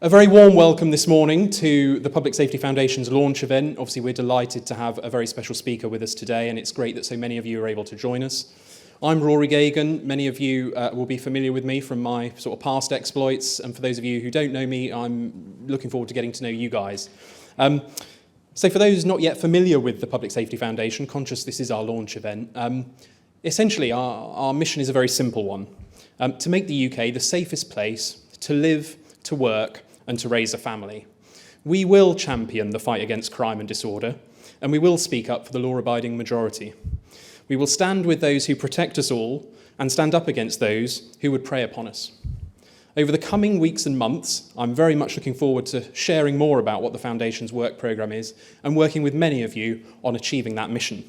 A very warm welcome this morning to the Public Safety Foundation's launch event. Obviously, we're delighted to have a very special speaker with us today, and it's great that so many of you are able to join us. I'm Rory Geoghegan. Many of you will be familiar with me from my sort of past exploits, and for those of you who don't know me, I'm looking forward to getting to know you guys. So for those not yet familiar with the Public Safety Foundation, conscious this is our launch event, essentially our mission is a very simple one, to make the UK the safest place to live, to work, and to raise a family. We will champion the fight against crime and disorder, and we will speak up for the law-abiding majority. We will stand with those who protect us all and stand up against those who would prey upon us. Over the coming weeks and months, I'm very much looking forward to sharing more about what the Foundation's work programme is and working with many of you on achieving that mission.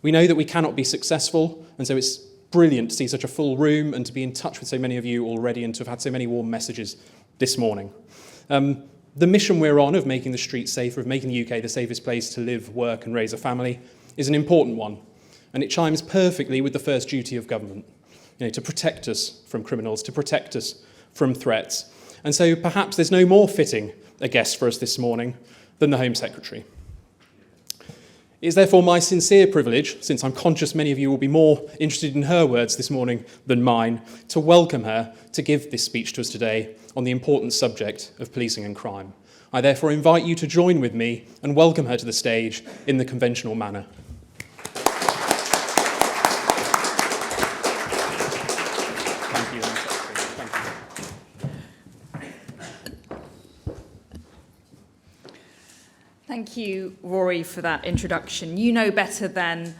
We know that we cannot be successful, and so it's brilliant to see such a full room and to be in touch with so many of you already and to have had so many warm messages this morning. The mission we're on of making the streets safer, of making the UK the safest place to live, work and raise a family is an important one, and it chimes perfectly with the first duty of government, to protect us from criminals, to protect us from threats. And so perhaps there's no more fitting a guest for us this morning than the Home Secretary. It is therefore my sincere privilege, since I'm conscious many of you will be more interested in her words this morning than mine, to welcome her to give this speech to us today on the important subject of policing and crime. I therefore invite you to join with me and welcome her to the stage in the conventional manner. Thank you, Hon Secretary. Thank you. Thank you, Rory, for that introduction. You know better than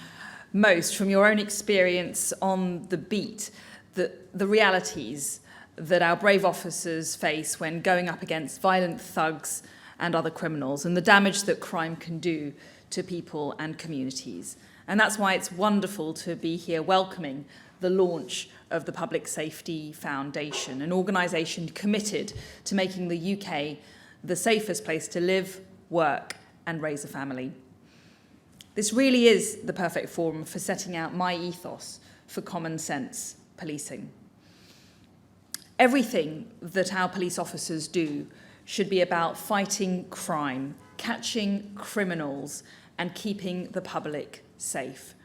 most from your own experience on the beat the realities that our brave officers face when going up against violent thugs and other criminals, and the damage that crime can do to people and communities. And that's why it's wonderful to be here welcoming the launch of the Public Safety Foundation, an organisation committed to making the UK the safest place to live, work and raise a family. This really is the perfect forum for setting out my ethos for common sense policing. Everything that our police officers do should be about fighting crime, catching criminals and keeping the public safe.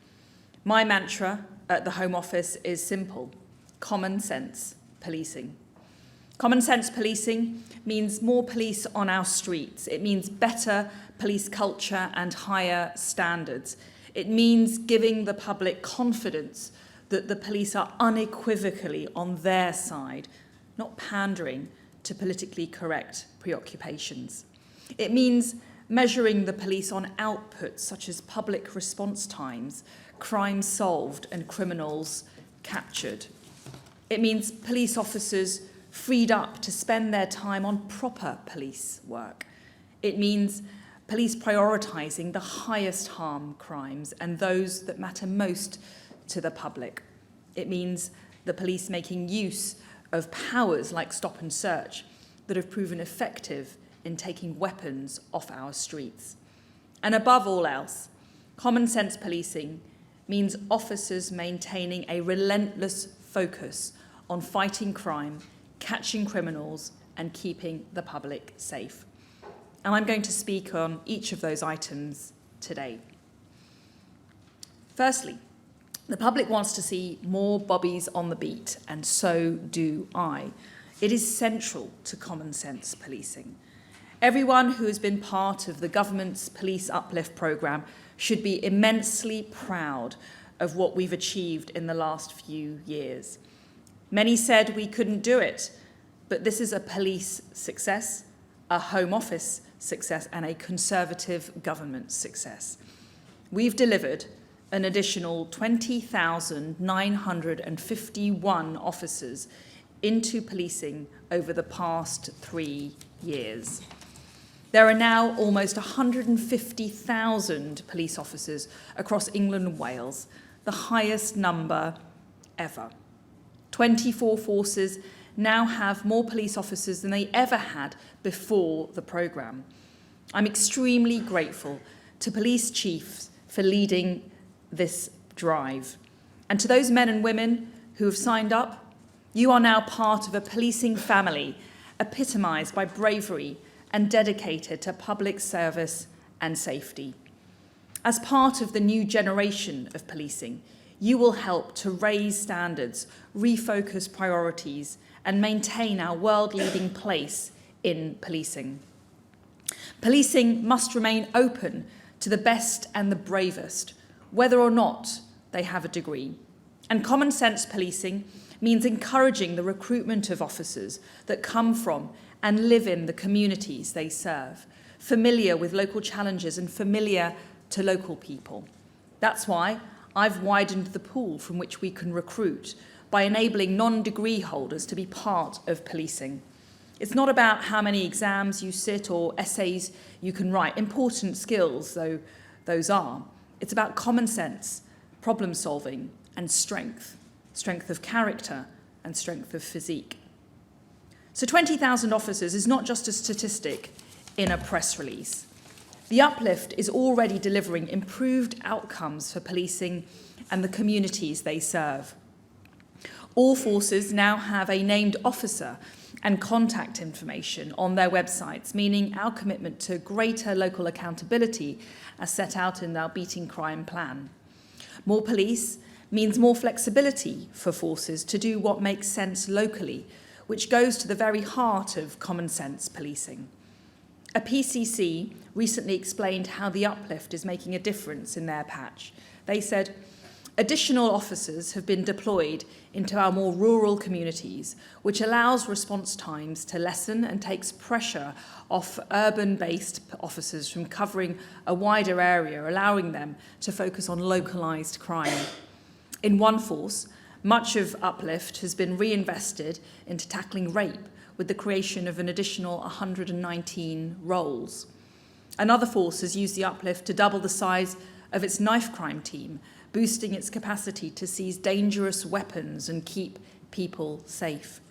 My mantra at the Home Office is simple: common sense policing. Common sense policing means more police on our streets. It means better police culture and higher standards. It means giving the public confidence that the police are unequivocally on their side, not pandering to politically correct preoccupations. It means measuring the police on outputs such as public response times, crimes solved and criminals captured. It means police officers freed up to spend their time on proper police work. It means police prioritising the highest harm crimes and those that matter most to the public. It means the police making use of powers like stop and search that have proven effective in taking weapons off our streets. And above all else, common sense policing means officers maintaining a relentless focus on fighting crime, catching criminals and keeping the public safe. And I'm going to speak on each of those items today. Firstly, the public wants to see more bobbies on the beat, and so do I. It is central to common sense policing. Everyone who has been part of the government's Police Uplift programme should be immensely proud of what we've achieved in the last few years. Many said we couldn't do it, but this is a police success, a Home Office success, and a Conservative government success. We've delivered an additional 20,951 officers into policing over the past 3 years. There are now almost 150,000 police officers across England and Wales, the highest number ever. 24 forces now have more police officers than they ever had before the programme. I'm extremely grateful to police chiefs for leading this drive. And to those men and women who have signed up, you are now part of a policing family epitomised by bravery and dedicated to public service and safety. As part of the new generation of policing, you will help to raise standards, refocus priorities, and maintain our world-leading place in policing. Policing must remain open to the best and the bravest, whether or not they have a degree. And common sense policing means encouraging the recruitment of officers that come from and live in the communities they serve, familiar with local challenges and familiar to local people. That's why I've widened the pool from which we can recruit by enabling non-degree holders to be part of policing. It's not about how many exams you sit or essays you can write, important skills though those are. It's about common sense, problem solving and strength of character and strength of physique. So 20,000 officers is not just a statistic in a press release. The uplift is already delivering improved outcomes for policing and the communities they serve. All forces now have a named officer and contact information on their websites, meaning our commitment to greater local accountability as set out in our Beating Crime plan. More police means more flexibility for forces to do what makes sense locally, which goes to the very heart of common sense policing. A PCC recently explained how the uplift is making a difference in their patch. They said, additional officers have been deployed into our more rural communities, which allows response times to lessen and takes pressure off urban-based officers from covering a wider area, allowing them to focus on localised crime. In one force, much of uplift has been reinvested into tackling rape with the creation of an additional 119 roles. Another force has used the uplift to double the size of its knife crime team, boosting its capacity to seize dangerous weapons and keep people safe.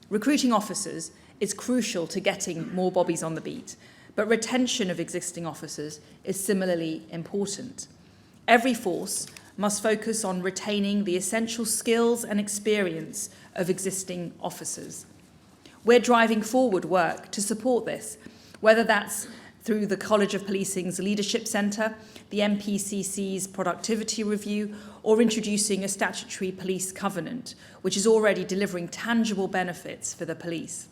Recruiting officers is crucial to getting more bobbies on the beat, but retention of existing officers is similarly important. Every force must focus on retaining the essential skills and experience of existing officers. We're driving forward work to support this, whether that's through the College of Policing's Leadership Centre, the MPCC's Productivity Review, or introducing a statutory police covenant, which is already delivering tangible benefits for the police.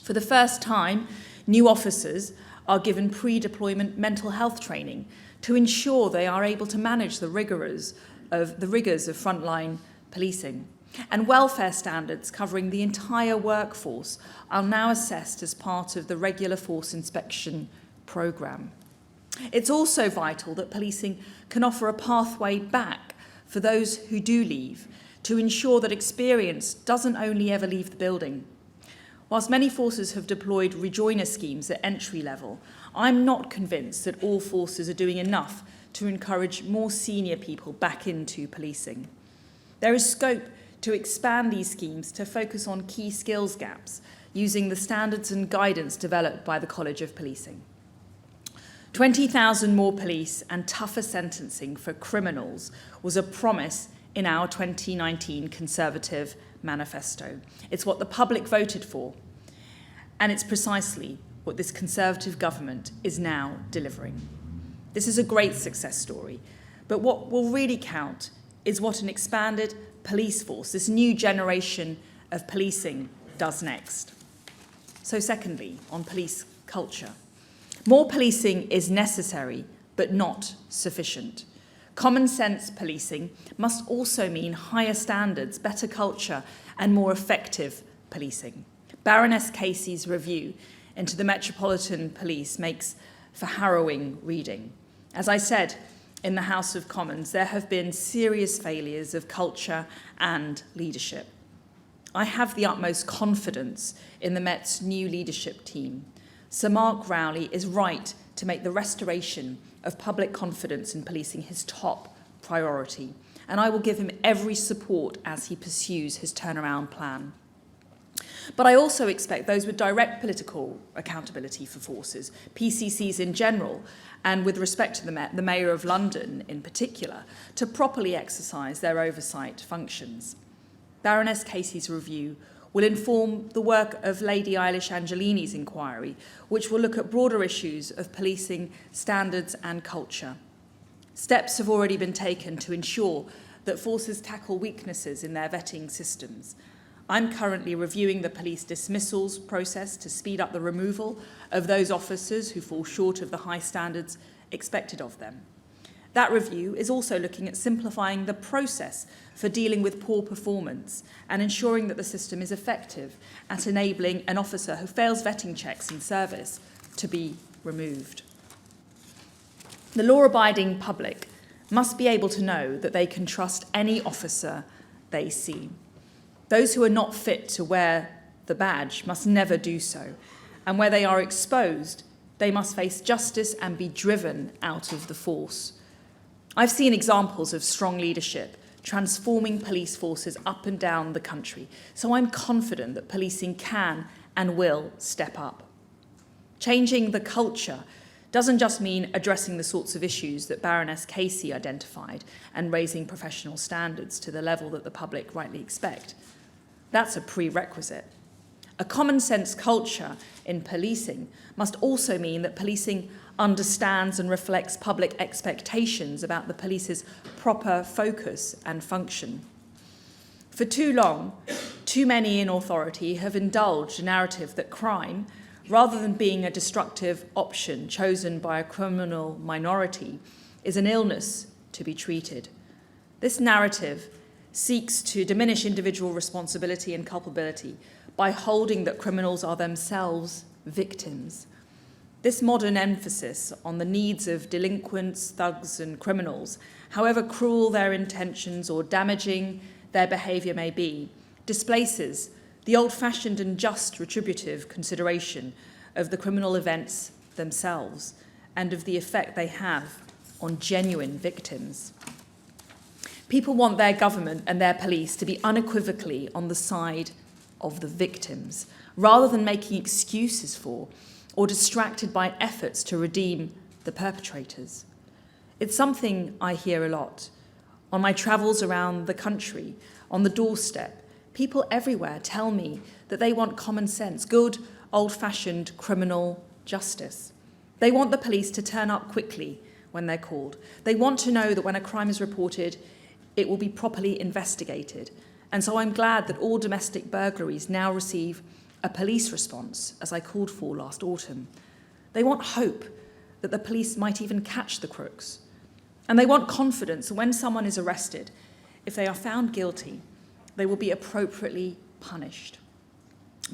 For the first time, new officers are given pre-deployment mental health training to ensure they are able to manage the rigours of frontline policing. And welfare standards covering the entire workforce are now assessed as part of the regular force inspection programme. It's also vital that policing can offer a pathway back for those who do leave to ensure that experience doesn't only ever leave the building. Whilst many forces have deployed rejoiner schemes at entry level, I'm not convinced that all forces are doing enough to encourage more senior people back into policing. There is scope to expand these schemes to focus on key skills gaps using the standards and guidance developed by the College of Policing. 20,000 more police and tougher sentencing for criminals was a promise in our 2019 Conservative manifesto. It's what the public voted for, and it's precisely what this Conservative government is now delivering. This is a great success story, but what will really count is what an expanded police force, this new generation of policing, does next. So secondly, on police culture. More policing is necessary, but not sufficient. Common sense policing must also mean higher standards, better culture, and more effective policing. Baroness Casey's review into the Metropolitan Police makes for harrowing reading. As I said in the House of Commons, there have been serious failures of culture and leadership. I have the utmost confidence in the Met's new leadership team. Sir Mark Rowley is right to make the restoration of public confidence in policing his top priority, and I will give him every support as he pursues his turnaround plan. But I also expect those with direct political accountability for forces, PCCs in general, and with respect to the Met, the Mayor of London in particular, to properly exercise their oversight functions. Baroness Casey's review will inform the work of Lady Eilish Angelini's inquiry, which will look at broader issues of policing standards and culture. Steps have already been taken to ensure that forces tackle weaknesses in their vetting systems. I'm currently reviewing the police dismissals process to speed up the removal of those officers who fall short of the high standards expected of them. That review is also looking at simplifying the process for dealing with poor performance and ensuring that the system is effective at enabling an officer who fails vetting checks in service to be removed. The law-abiding public must be able to know that they can trust any officer they see. Those who are not fit to wear the badge must never do so, and where they are exposed, they must face justice and be driven out of the force. I've seen examples of strong leadership transforming police forces up and down the country, so I'm confident that policing can and will step up. Changing the culture doesn't just mean addressing the sorts of issues that Baroness Casey identified and raising professional standards to the level that the public rightly expect. That's a prerequisite. A common sense culture in policing must also mean that policing understands and reflects public expectations about the police's proper focus and function. For too long, too many in authority have indulged a narrative that crime, rather than being a destructive option chosen by a criminal minority, is an illness to be treated. This narrative seeks to diminish individual responsibility and culpability by holding that criminals are themselves victims. This modern emphasis on the needs of delinquents, thugs, and criminals, however cruel their intentions or damaging their behaviour may be, displaces the old-fashioned and just retributive consideration of the criminal events themselves and of the effect they have on genuine victims. People want their government and their police to be unequivocally on the side of the victims, rather than making excuses for or distracted by efforts to redeem the perpetrators. It's something I hear a lot. On my travels around the country, on the doorstep, people everywhere tell me that they want common sense, good, old-fashioned criminal justice. They want the police to turn up quickly when they're called. They want to know that when a crime is reported, it will be properly investigated. And so I'm glad that all domestic burglaries now receive a police response, as I called for last autumn. They want hope that the police might even catch the crooks. And they want confidence that when someone is arrested, if they are found guilty, they will be appropriately punished.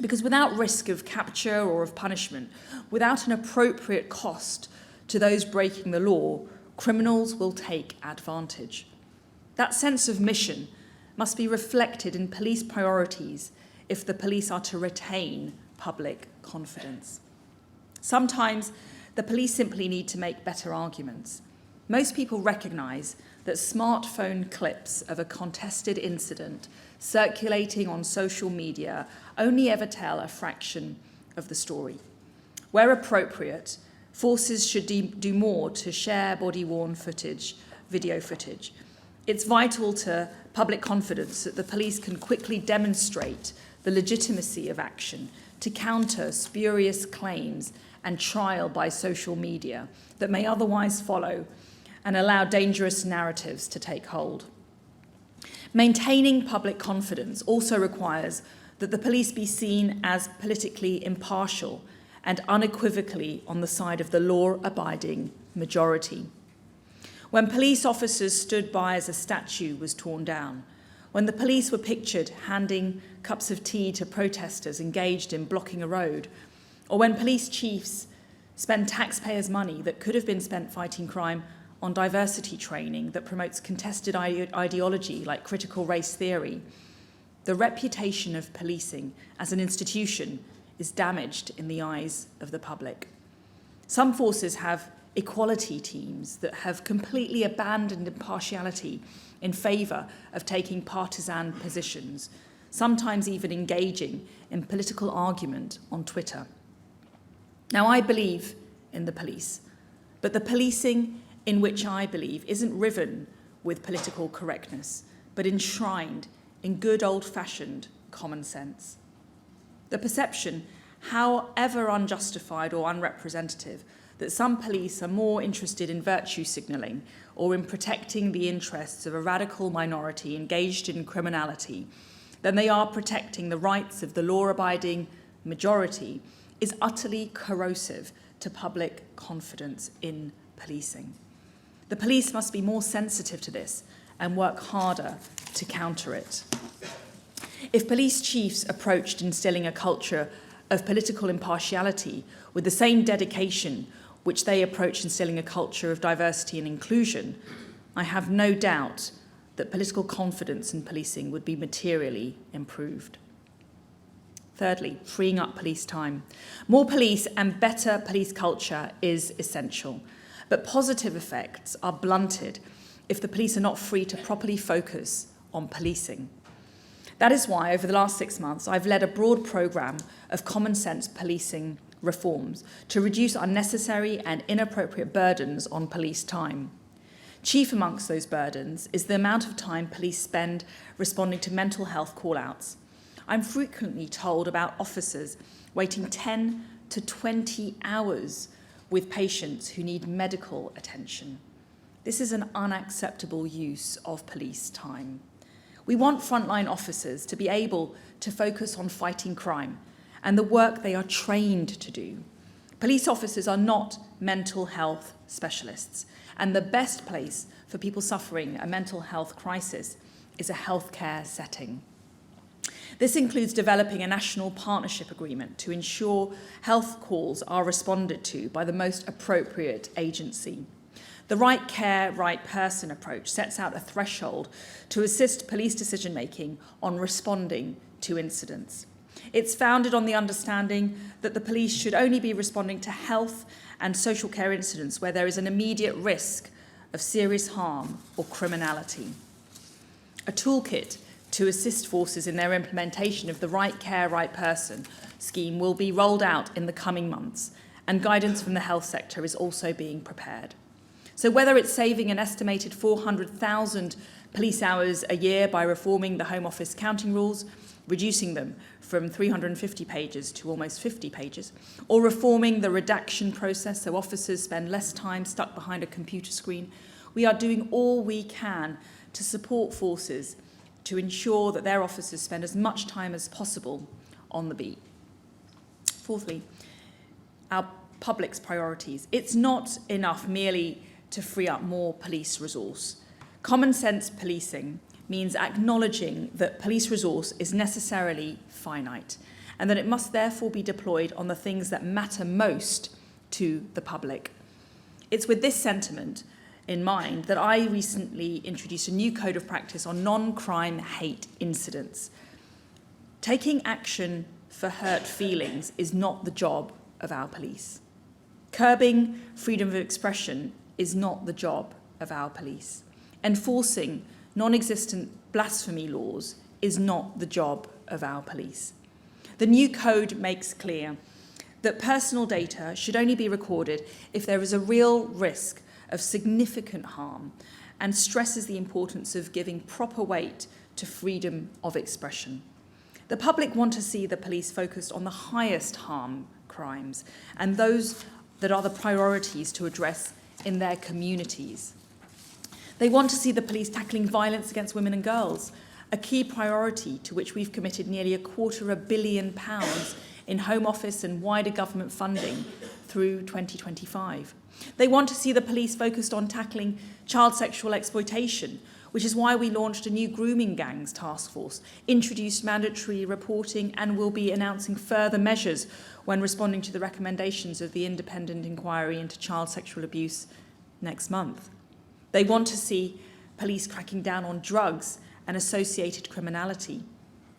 Because without risk of capture or of punishment, without an appropriate cost to those breaking the law, criminals will take advantage. That sense of mission must be reflected in police priorities if the police are to retain public confidence. Sometimes the police simply need to make better arguments. Most people recognise that smartphone clips of a contested incident circulating on social media only ever tell a fraction of the story. Where appropriate, forces should do more to share body-worn footage, video footage. It's vital to public confidence that the police can quickly demonstrate the legitimacy of action to counter spurious claims and trial by social media that may otherwise follow and allow dangerous narratives to take hold. Maintaining public confidence also requires that the police be seen as politically impartial and unequivocally on the side of the law-abiding majority. When police officers stood by as a statue was torn down, when the police were pictured handing cups of tea to protesters engaged in blocking a road, or when police chiefs spend taxpayers' money that could have been spent fighting crime on diversity training that promotes contested ideology like critical race theory, the reputation of policing as an institution is damaged in the eyes of the public. Some forces have equality teams that have completely abandoned impartiality in favour of taking partisan positions, sometimes even engaging in political argument on Twitter. Now, I believe in the police, but the policing in which I believe isn't riven with political correctness, but enshrined in good old-fashioned common sense. The perception, however unjustified or unrepresentative, that some police are more interested in virtue signalling or in protecting the interests of a radical minority engaged in criminality than they are protecting the rights of the law-abiding majority is utterly corrosive to public confidence in policing. The police must be more sensitive to this and work harder to counter it. If police chiefs approached instilling a culture of political impartiality with the same dedication which they approach instilling a culture of diversity and inclusion, I have no doubt that political confidence in policing would be materially improved. Thirdly, freeing up police time. More police and better police culture is essential, but positive effects are blunted if the police are not free to properly focus on policing. That is why, over the last 6 months, I've led a broad programme of common sense policing reforms to reduce unnecessary and inappropriate burdens on police time. Chief amongst those burdens is the amount of time police spend responding to mental health call-outs. I'm frequently told about officers waiting 10 to 20 hours with patients who need medical attention. This is an unacceptable use of police time. We want frontline officers to be able to focus on fighting crime and the work they are trained to do. Police officers are not mental health specialists, and the best place for people suffering a mental health crisis is a healthcare setting. This includes developing a national partnership agreement to ensure health calls are responded to by the most appropriate agency. The right care, right person approach sets out a threshold to assist police decision-making on responding to incidents. It's founded on the understanding that the police should only be responding to health and social care incidents where there is an immediate risk of serious harm or criminality. A toolkit to assist forces in their implementation of the right care, right person scheme will be rolled out in the coming months, and guidance from the health sector is also being prepared. So whether it's saving an estimated 400,000 police hours a year by reforming the Home Office counting rules, reducing them from 350 pages to almost 50 pages, or reforming the redaction process so officers spend less time stuck behind a computer screen, we are doing all we can to support forces to ensure that their officers spend as much time as possible on the beat. Fourthly, our public's priorities. It's not enough merely to free up more police resource. Common sense policing means acknowledging that police resource is necessarily finite and that it must therefore be deployed on the things that matter most to the public. It's with this sentiment in mind that I recently introduced a new code of practice on non-crime hate incidents. Taking action for hurt feelings is not the job of our police. Curbing freedom of expression is not the job of our police. Enforcing non-existent blasphemy laws is not the job of our police. The new code makes clear that personal data should only be recorded if there is a real risk of significant harm and stresses the importance of giving proper weight to freedom of expression. The public want to see the police focused on the highest harm crimes and those that are the priorities to address in their communities. They want to see the police tackling violence against women and girls, a key priority to which we've committed nearly £250 million in Home Office and wider government funding through 2025. They want to see the police focused on tackling child sexual exploitation, which is why we launched a new grooming gangs task force, introduced mandatory reporting, and will be announcing further measures when responding to the recommendations of the independent inquiry into child sexual abuse next month. They want to see police cracking down on drugs and associated criminality.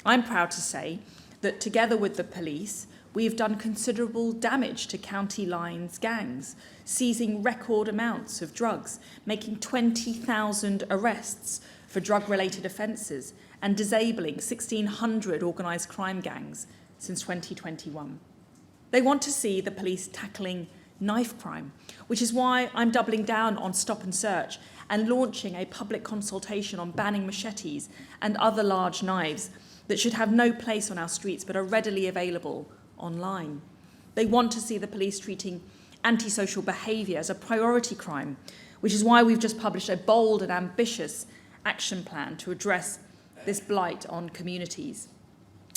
I'm proud to say that together with the police, we've done considerable damage to county lines gangs, seizing record amounts of drugs, making 20,000 arrests for drug-related offences, and disabling 1,600 organised crime gangs since 2021. They want to see the police tackling knife crime, which is why I'm doubling down on stop and search and launching a public consultation on banning machetes and other large knives, that should have no place on our streets but are readily available online. They want to see the police treating antisocial behaviour as a priority crime, which is why we've just published a bold and ambitious action plan to address this blight on communities.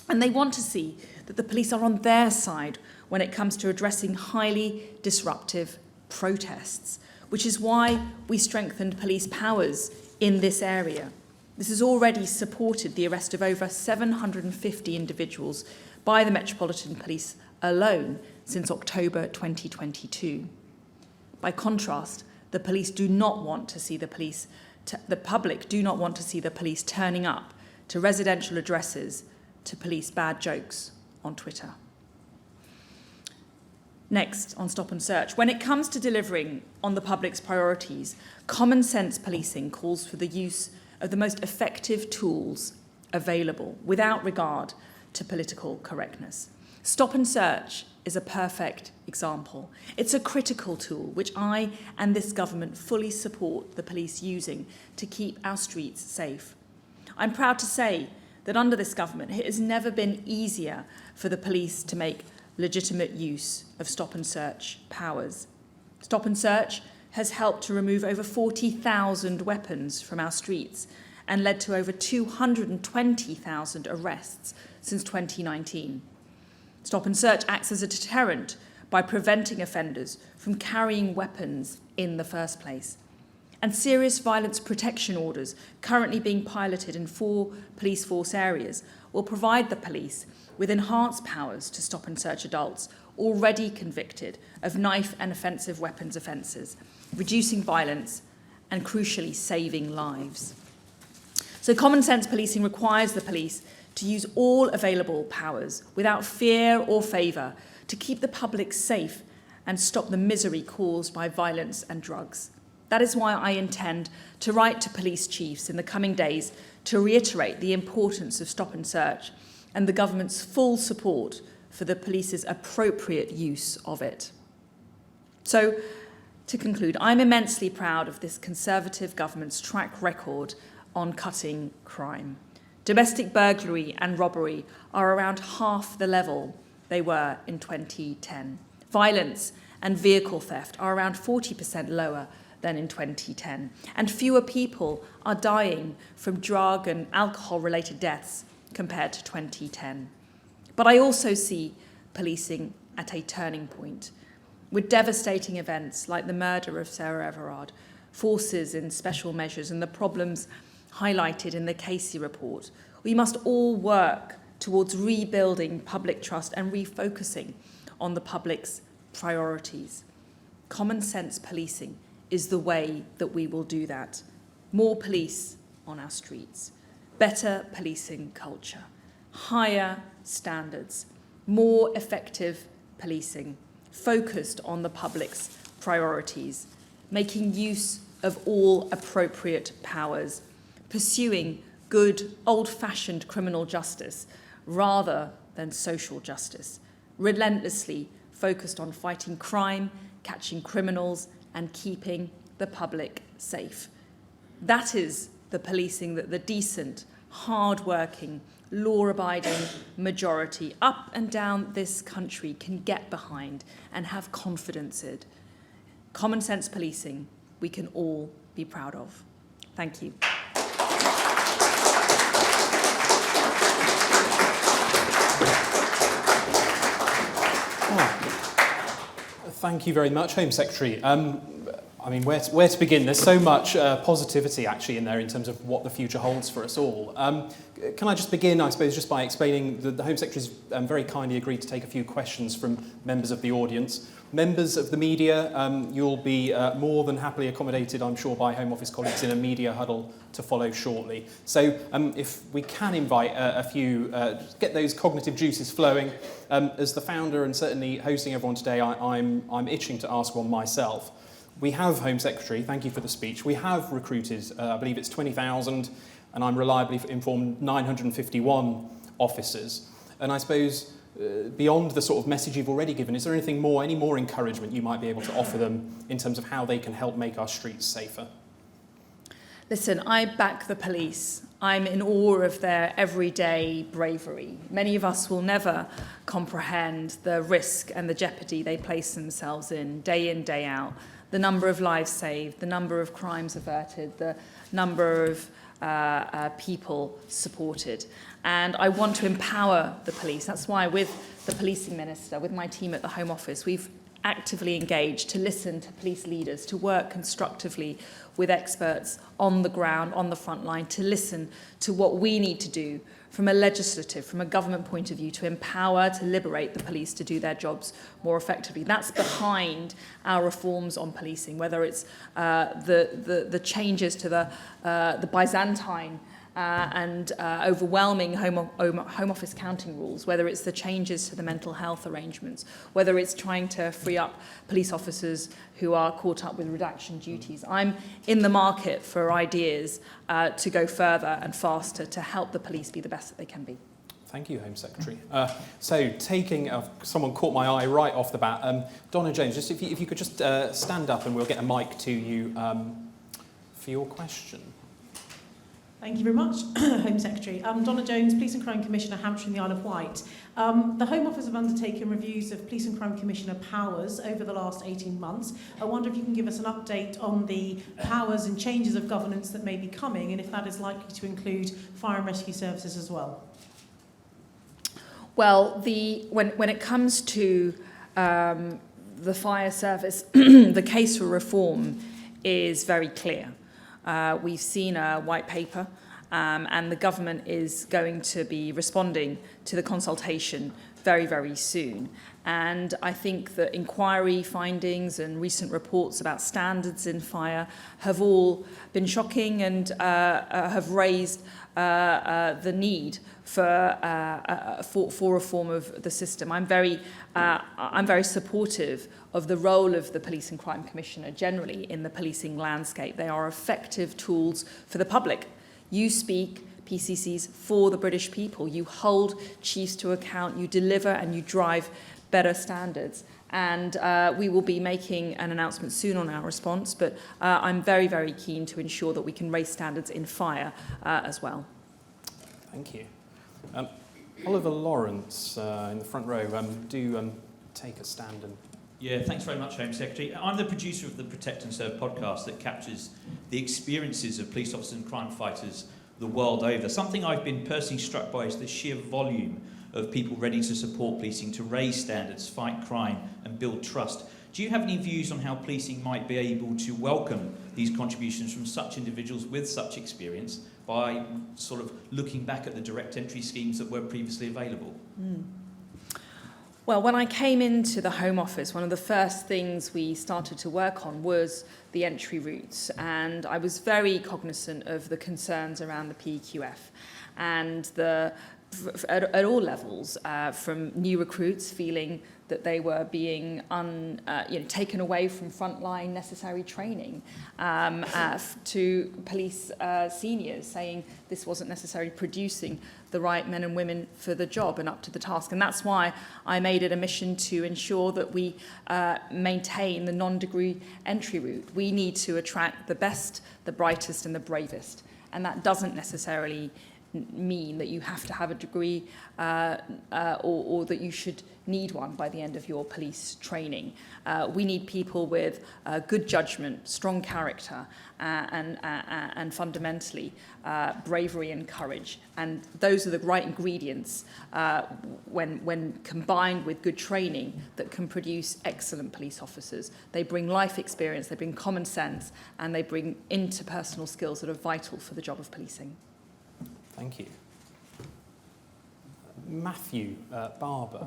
And they want to see that the police are on their side when it comes to addressing highly disruptive protests, which is why we strengthened police powers in this area. This has already supported the arrest of over 750 individuals by the Metropolitan Police alone since October 2022. By contrast, the police do not want to see the public do not want to see the police turning up to residential addresses to police bad jokes on Twitter. Next, on stop and search. When it comes to delivering on the public's priorities, common sense policing calls for the use of the most effective tools available without regard to political correctness. Stop and search is a perfect example. It's a critical tool which I and this government fully support the police using to keep our streets safe. I'm proud to say that under this government, it has never been easier for the police to make legitimate use of stop and search powers. Stop and search has helped to remove over 40,000 weapons from our streets and led to over 220,000 arrests since 2019. Stop and search acts as a deterrent by preventing offenders from carrying weapons in the first place. And serious violence protection orders, currently being piloted in 4 police force areas, will provide the police with enhanced powers to stop and search adults already convicted of knife and offensive weapons offences, reducing violence and, crucially, saving lives. So common sense policing requires the police to use all available powers without fear or favour to keep the public safe and stop the misery caused by violence and drugs. That is why I intend to write to police chiefs in the coming days to reiterate the importance of stop and search and the government's full support for the police's appropriate use of it. So, to conclude, I'm immensely proud of this Conservative government's track record on cutting crime. Domestic burglary and robbery are around half the level they were in 2010. Violence and vehicle theft are around 40% lower than in 2010. And fewer people are dying from drug and alcohol-related deaths compared to 2010. But I also see policing at a turning point, with devastating events like the murder of Sarah Everard, forces in special measures and the problems highlighted in the Casey report. We must all work towards rebuilding public trust and refocusing on the public's priorities. Common sense policing is the way that we will do that. More police on our streets, better policing culture, higher standards, more effective policing, focused on the public's priorities, making use of all appropriate powers, pursuing good old-fashioned criminal justice rather than social justice, relentlessly focused on fighting crime, catching criminals, and keeping the public safe. That is the policing that the decent, hard-working, law-abiding majority up and down this country can get behind and have confidence in. Common sense policing we can all be proud of. Thank you. Thank you very much, Home Secretary. I mean, where to begin? There's so much positivity actually in there in terms of what the future holds for us all. Can I just begin, I suppose, just by explaining that the Home Secretary's very kindly agreed to take a few questions from members of the audience. Members of the media, you'll be more than happily accommodated, I'm sure, by Home Office colleagues in a media huddle to follow shortly. So if we can invite a few, get those cognitive juices flowing. As the founder and certainly hosting everyone today, I'm itching to ask one myself. We have, Home Secretary, thank you for the speech, we have recruited, I believe it's 20,000, and I'm reliably informed 951 officers. And I suppose beyond the sort of message you've already given, is there anything more, any more encouragement you might be able to offer them in terms of how they can help make our streets safer? Listen, I back the police. I'm in awe of their everyday bravery. Many of us will never comprehend the risk and the jeopardy they place themselves in, day out. The number of lives saved, the number of crimes averted, the number of people supported. And I want to empower the police. That's why with the policing minister, with my team at the Home Office, we've actively engaged to listen to police leaders, to work constructively with experts on the ground, on the front line, to listen to what we need to do from a legislative, from a government point of view, to empower, to liberate the police to do their jobs more effectively. That's behind our reforms on policing, whether it's the changes to the Byzantine and overwhelming home office counting rules, whether it's the changes to the mental health arrangements, whether it's trying to free up police officers who are caught up with redaction duties. I'm in the market for ideas to go further and faster to help the police be the best that they can be. Thank you, Home Secretary. So taking, someone caught my eye right off the bat. Donna Jones, just if you could just stand up and we'll get a mic to you for your question. Thank you very much, Home Secretary. I'm Donna Jones, Police and Crime Commissioner, Hampshire and the Isle of Wight. The Home Office have undertaken reviews of Police and Crime Commissioner powers over the last 18 months. I wonder if you can give us an update on the powers and changes of governance that may be coming, and if that is likely to include fire and rescue services as well. Well, when it comes to the fire service, the case for reform is very clear. We've seen a white paper and the government is going to be responding to the consultation very, very soon. And I think that inquiry findings and recent reports about standards in fire have all been shocking and have raised the need for reform of the system. I'm very supportive of the role of the Police and Crime Commissioner generally in the policing landscape. They are effective tools for the public. You speak, PCCs, for the British people. You hold chiefs to account, you deliver and you drive better standards. And we will be making an announcement soon on our response, but I'm very, very keen to ensure that we can raise standards in fire as well. Thank you. Oliver Lawrence in the front row, do take a stand. Yeah, thanks very much, Home Secretary. I'm the producer of the Protect and Serve podcast that captures the experiences of police officers and crime fighters the world over. Something I've been personally struck by is the sheer volume of people ready to support policing, to raise standards, fight crime and build trust. Do you have any views on how policing might be able to welcome these contributions from such individuals with such experience by sort of looking back at the direct entry schemes that were previously available? Well, when I came into the Home Office, one of the first things we started to work on was the entry routes, and I was very cognizant of the concerns around the PQF and at all levels, from new recruits feeling that they were being taken away from frontline necessary training, to police seniors saying this wasn't necessarily producing the right men and women for the job and up to the task. And that's why I made it a mission to ensure that we maintain the non-degree entry route. We need to attract the best, the brightest and the bravest. And that doesn't necessarily mean that you have to have a degree or that you should need one by the end of your police training. We need people with good judgment, strong character, and fundamentally bravery and courage. And those are the right ingredients when combined with good training that can produce excellent police officers. They bring life experience, they bring common sense, and they bring interpersonal skills that are vital for the job of policing. Thank you. Matthew Barber.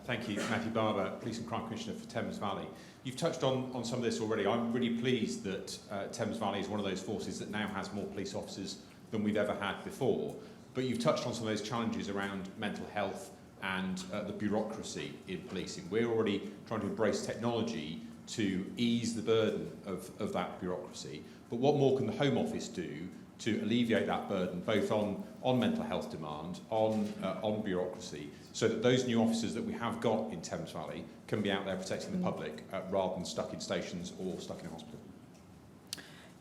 Thank you, Matthew Barber, Police and Crime Commissioner for Thames Valley. You've touched on some of this already. I'm really pleased that Thames Valley is one of those forces that now has more police officers than we've ever had before. But you've touched on some of those challenges around mental health and the bureaucracy in policing. We're already trying to embrace technology to ease the burden of that bureaucracy. But what more can the Home Office do to alleviate that burden, both on mental health demand, on bureaucracy, so that those new officers that we have got in Thames Valley can be out there protecting the public rather than stuck in stations or stuck in a hospital?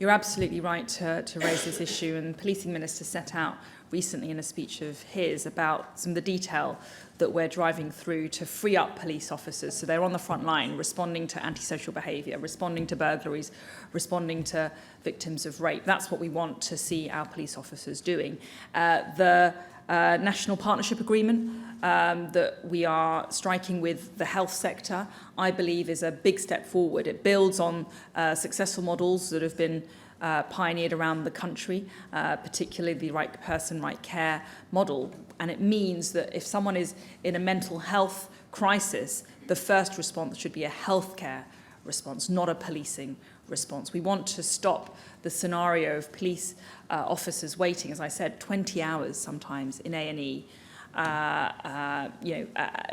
You're absolutely right to raise this issue, and the Policing Minister set out recently in a speech of his about some of the detail that we're driving through to free up police officers so they're on the front line responding to antisocial behaviour, responding to burglaries, responding to victims of rape. That's what we want to see our police officers doing. The National Partnership Agreement that we are striking with the health sector, I believe, is a big step forward. It builds on successful models that have been pioneered around the country, particularly the right person, right care model. And it means that if someone is in a mental health crisis, the first response should be a healthcare response, not a policing response. We want to stop the scenario of police officers waiting, as I said, 20 hours sometimes in A&E,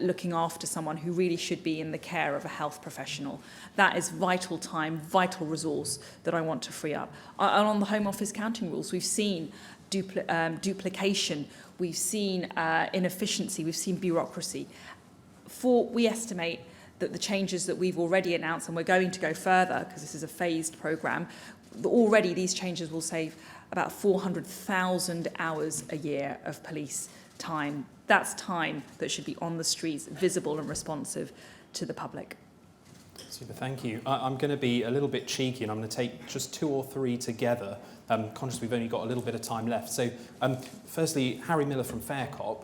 looking after someone who really should be in the care of a health professional. That is vital time, vital resource that I want to free up. And on the Home Office counting rules, we've seen duplication, we've seen inefficiency, we've seen bureaucracy. We estimate that the changes that we've already announced, and we're going to go further because this is a phased programme, already these changes will save about 400,000 hours a year of police time. That's time that should be on the streets, visible and responsive to the public. Super, thank you. I'm going to be a little bit cheeky and I'm going to take just 2 or 3 together. Conscious we've only got a little bit of time left. So, firstly, Harry Miller from Faircop.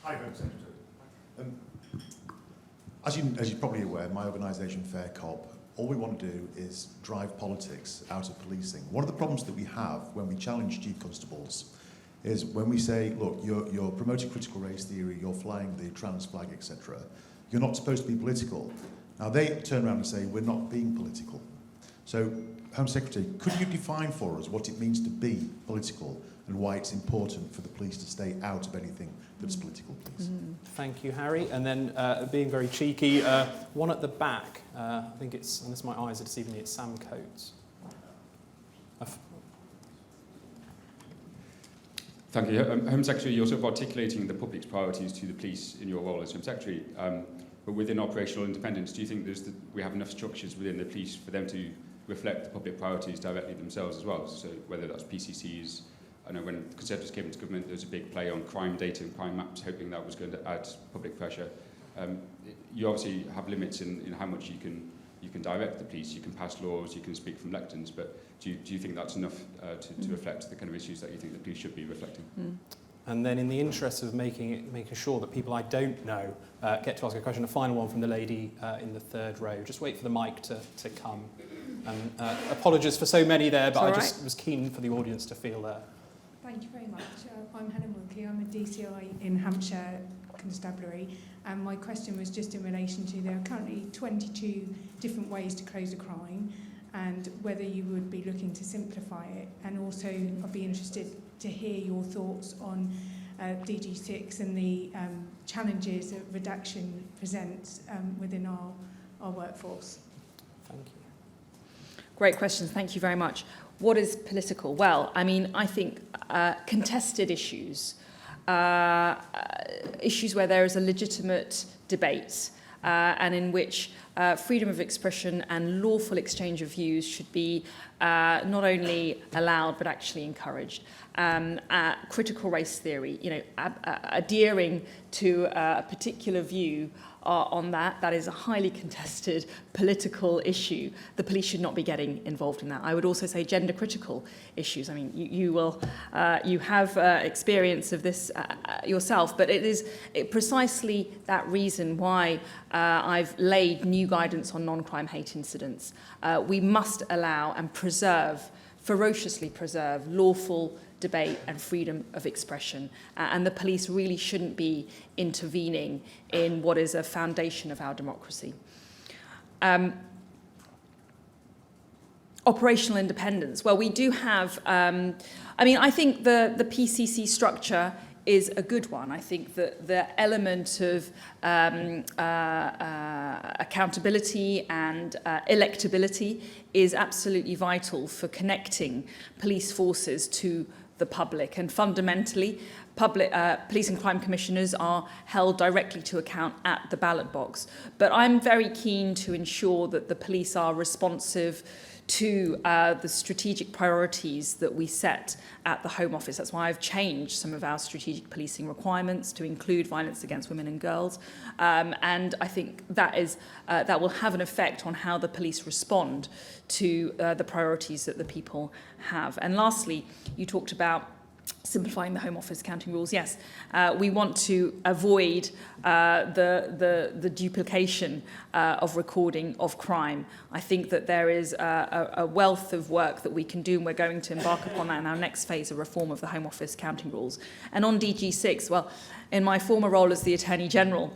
Hi, Home Secretary. As you're probably aware, my organisation, Faircop, all we want to do is drive politics out of policing. One of the problems that we have when we challenge chief constables is when we say, look, you're promoting critical race theory, you're flying the trans flag, etc. You're not supposed to be political. Now, they turn around and say, we're not being political. So, Home Secretary, could you define for us what it means to be political and why it's important for the police to stay out of anything that's political, please? Thank you, Harry. And then, being very cheeky, one at the back, I think it's, unless my eyes are deceiving me, it's Sam Coates. Thank you. Home Secretary, you're sort of articulating the public's priorities to the police in your role as Home Secretary. But within operational independence, do you think we have enough structures within the police for them to reflect the public priorities directly themselves as well? So whether that's PCCs, I know when the Conservatives came into government, there was a big play on crime data and crime maps, hoping that was going to add public pressure. You obviously have limits in how much you can direct the police. You can pass laws, you can speak from lecterns, but do you think that's enough to reflect the kind of issues that you think the police should be reflecting? And then in the interest of making sure that people I don't know get to ask a question, a final one from the lady in the third row. Just wait for the mic to come. And apologies for so many there, but I just was keen for the audience to feel that. Thank you very much. I'm Helen Wilkie. I'm a DCI in Hampshire Constabulary, and my question was just in relation to there are currently 22 different ways to close a crime, and whether you would be looking to simplify it. And also, I'd be interested to hear your thoughts on DG6 and the challenges that reduction presents within our workforce. Thank you. Great questions. Thank you very much. What is political? Well, I mean, I think contested issues, issues where there is a legitimate debate and in which freedom of expression and lawful exchange of views should be not only allowed but actually encouraged. Critical race theory, adhering to a particular view on that is a highly contested political issue. The police should not be getting involved in that. I would also say gender critical issues. I mean, you have experience of this yourself, but it is precisely that reason why I've laid new guidance on non-crime hate incidents. We must allow and ferociously preserve lawful debate and freedom of expression. And the police really shouldn't be intervening in what is a foundation of our democracy. Operational independence. Well, we do have, I think the PCC structure is a good one. I think that the element of accountability and electability is absolutely vital for connecting police forces to the public. And fundamentally, police and crime commissioners are held directly to account at the ballot box. But I'm very keen to ensure that the police are responsive to the strategic priorities that we set at the Home Office. That's why I've changed some of our strategic policing requirements to include violence against women and girls. And I think that will have an effect on how the police respond to the priorities that the people have. And lastly, you talked about simplifying the Home Office accounting rules. Yes, we want to avoid the duplication of recording of crime. I think that there is a wealth of work that we can do, and we're going to embark upon that in our next phase of reform of the Home Office accounting rules. And on DG6, well, in my former role as the Attorney General,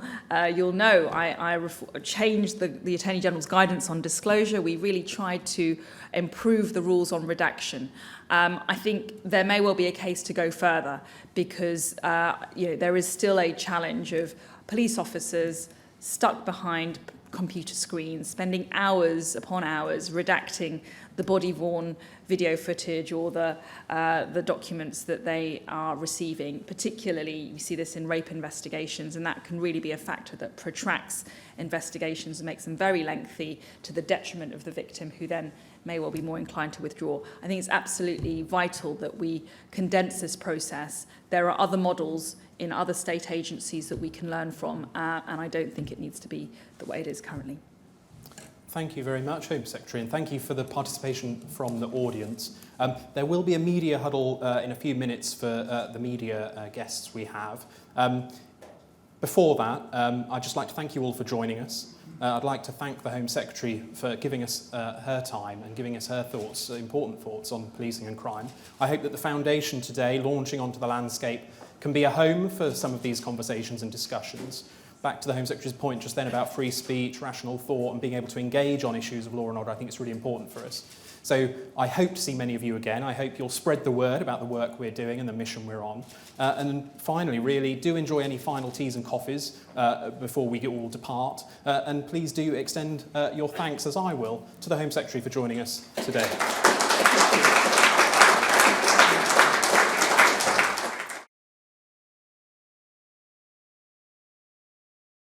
you'll know I changed the Attorney General's guidance on disclosure. We really tried to improve the rules on redaction. I think there may well be a case to go further because there is still a challenge of police officers stuck behind computer screens, spending hours upon hours redacting the body-worn video footage or the documents that they are receiving. Particularly, we see this in rape investigations, and that can really be a factor that protracts investigations and makes them very lengthy to the detriment of the victim, who then may well be more inclined to withdraw. I think it's absolutely vital that we condense this process. There are other models in other state agencies that we can learn from, and I don't think it needs to be the way it is currently. Thank you very much, Home Secretary, and thank you for the participation from the audience. There will be a media huddle in a few minutes for the media guests we have. Before that, I'd just like to thank you all for joining us. I'd like to thank the Home Secretary for giving us her time and giving us her thoughts, important thoughts on policing and crime. I hope that the Foundation today, launching onto the landscape, can be a home for some of these conversations and discussions. Back to the Home Secretary's point just then about free speech, rational thought, and being able to engage on issues of law and order, I think it's really important for us. So I hope to see many of you again. I hope you'll spread the word about the work we're doing and the mission we're on. And finally, really, do enjoy any final teas and coffees before we all depart. And please do extend your thanks, as I will, to the Home Secretary for joining us today.